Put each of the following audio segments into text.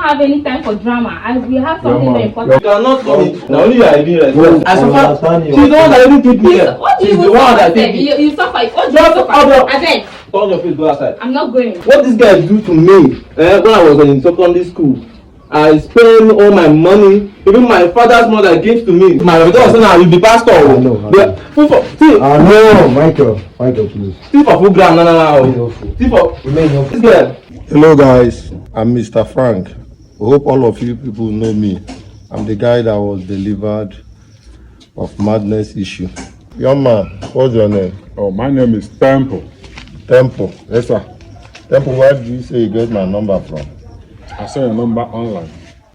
have any time for drama. We have something very important. You cannot come in. Now only you are being responsible. I suffer. She's the one that even took me there. What do you suffer? You suffer. What do you suffer? I beg. Turn your face, go outside. I'm not going. What this guy do to me when I was in secondary school? I spend all my money. Even my father's mother gave to me. My daughter said, "Now you be pastor." I know. No, Michael, please. See for full ground, no. See for this guy. Hello guys, I'm Mr. Frank. I hope all of you people know me. I'm the guy that was delivered of madness issue. Young man, what's your name? Oh, my name is Temple. Temple. Yes, sir. Temple, where did you say you get my number from? I saw your number online.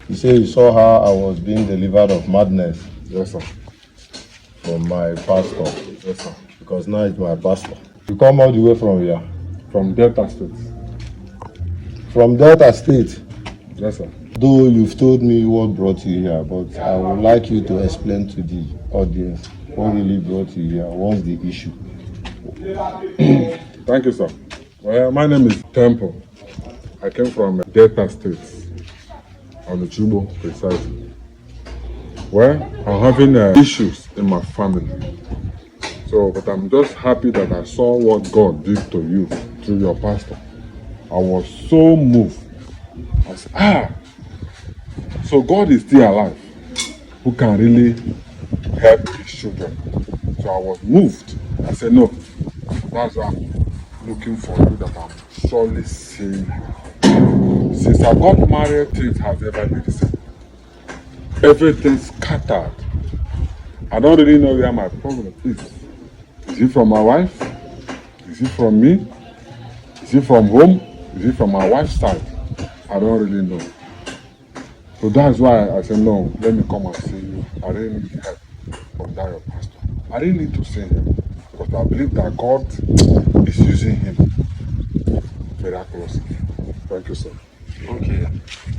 You say you saw how I was being delivered of madness? Yes, sir. From my pastor? Yes, sir. Because now it's my pastor. You come all the way from here? From Delta State. From Delta State? Yes, sir. Though you've told me what brought you here, but I would like you to explain to the audience what really brought you here. What's the issue? Thank you, sir. Well, my name is Temple. I came from Delta State, on the Chubo, precisely. Well, I'm having issues in my family. So, but I'm just happy that I saw what God did to you through your pastor. I was so moved. I said, so God is still alive, who can really help his children. So I was moved. I said, no, that's why I'm looking for you, that I'm surely seeing you. Since I got married, things have never been the same. Everything's scattered. I don't really know where my problem is. Is it from my wife? Is it from me? Is it from home? Is it from my wife's side? I don't really know. So that's why I said, no, let me come and see you. I really need help from that your pastor. I really need to see him because I believe that God is using him miraculously. Thank you, sir. Okay.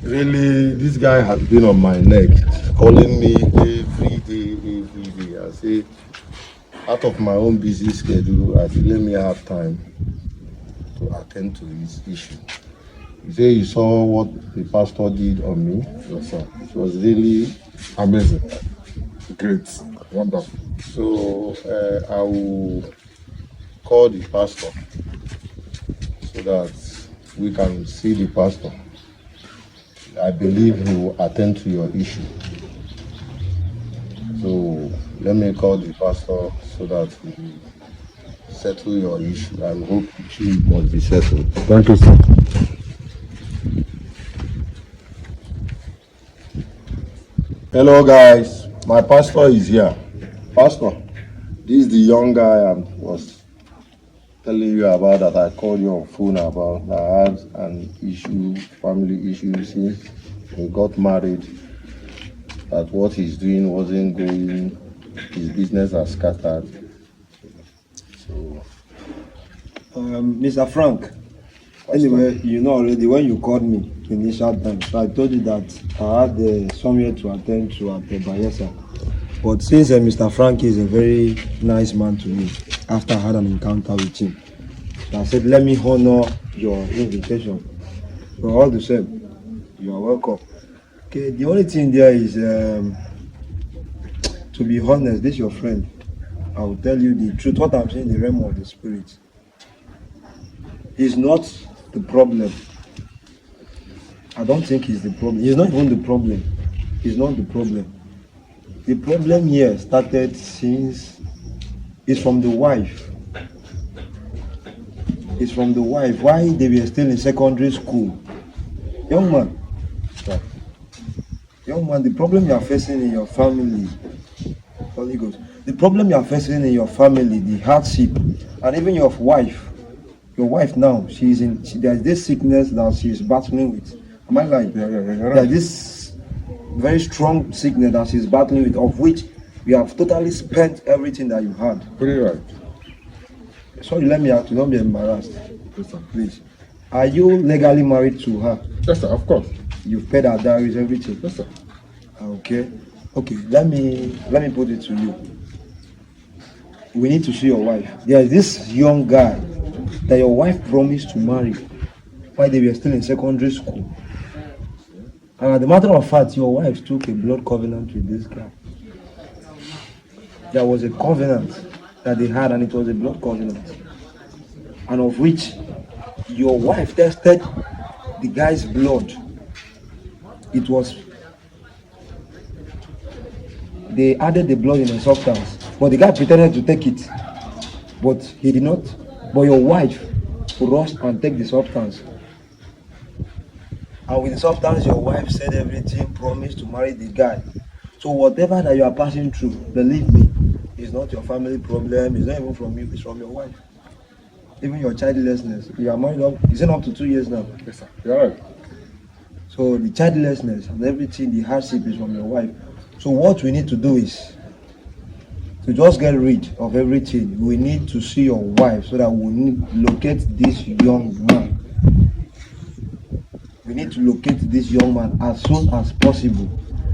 Really, this guy has been on my neck, calling me every day. I say, out of my own busy schedule, I said, let me have time to attend to this issue. You say you saw what the pastor did on me? Yes, sir. It was really amazing. Great. Wonderful. So I will call the pastor so that we can see the pastor. I believe he will attend to your issue. So let me call the pastor so that we settle your issue. I hope the issue must be settled. Thank you, sir. Hello guys, my pastor is here. Pastor, this is the young guy I was telling you about, that I called you on phone about, that I had an issue, family issue since he got married, that what he's doing wasn't going, his business has scattered. So, Mr. Frank, anyway, you know already when you called me initial time, so I told you that I had somewhere to attend to at Bayelsa. But since Mr. Frank is a very nice man to me, after I had an encounter with him, so I said, let me honor your invitation. So all the same, you are welcome. Okay, the only thing there is, to be honest, this is your friend. I will tell you the truth, what I'm saying in the realm of the spirit is not the problem. I don't think it's the problem. It's not even the problem. It's not the problem. The problem here started since it's from the wife. It's from the wife. Why they were still in secondary school? Young man, the problem you are facing in your family, Holy Ghost, the problem you are facing in your family, the hardship, and even your wife now, there's this sickness that she's battling with. Am I lying? Yeah. There's this very strong sickness that she's battling with, of which you have totally spent everything that you had. Pretty right. Sorry, let me out to not be embarrassed. Yes, sir. Please. Are you legally married to her? Yes, sir, of course. You've paid her dowries, everything? Yes, sir. Okay. Let me put it to you. We need to see your wife. There's this young guy that your wife promised to marry while they were still in secondary school. And as a matter of fact, your wife took a blood covenant with this guy. There was a covenant that they had, and it was a blood covenant, and of which your wife tested the guy's blood. It was, they added the blood in a substance, but the guy pretended to take it, but he did not. But your wife rushed and take the substance, and with the substance your wife said everything, promised to marry the guy. So whatever that you are passing through, believe me, it's not your family problem, it's not even from you, it's from your wife. Even your childlessness, you are married up, it's up to 2 years now. Yes, sir. You're right. So the childlessness and everything, the hardship is from your wife. So what we need to do is to just get rid of everything. We need to see your wife so that we locate this young man. We need to locate this young man as soon as possible.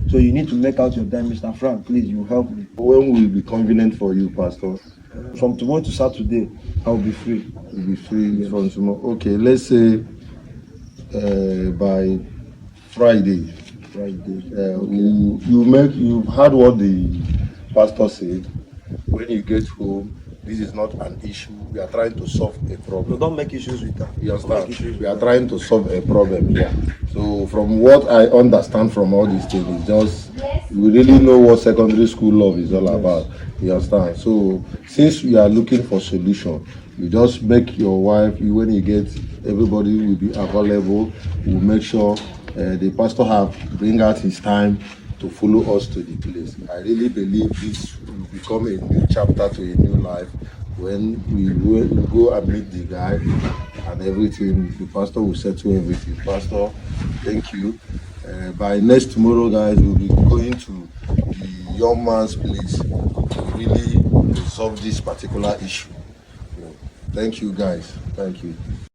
So you need to make out your time, Mr. Frank. Please, you help me. When will be convenient for you, Pastor? From tomorrow to Saturday, I'll be free. You'll be free from tomorrow. Okay, let's say by Friday. You've heard what the pastor said. When you get home, this is not an issue. We are trying to solve a problem. No, don't make issues with that. You understand? We are trying to solve a problem here. So from what I understand from all these things, it's just we really know what secondary school love is all about. You understand? So since we are looking for solution, you just make your wife, when you get, everybody will be available. We'll make sure the pastor bring out his time to follow us to the place. I really believe this will become a new chapter to a new life when we will go and meet the guy and everything. The pastor will settle everything. Pastor, thank you. By next tomorrow, guys, we'll be going to the young man's place to really resolve this particular issue. Thank you, guys. Thank you.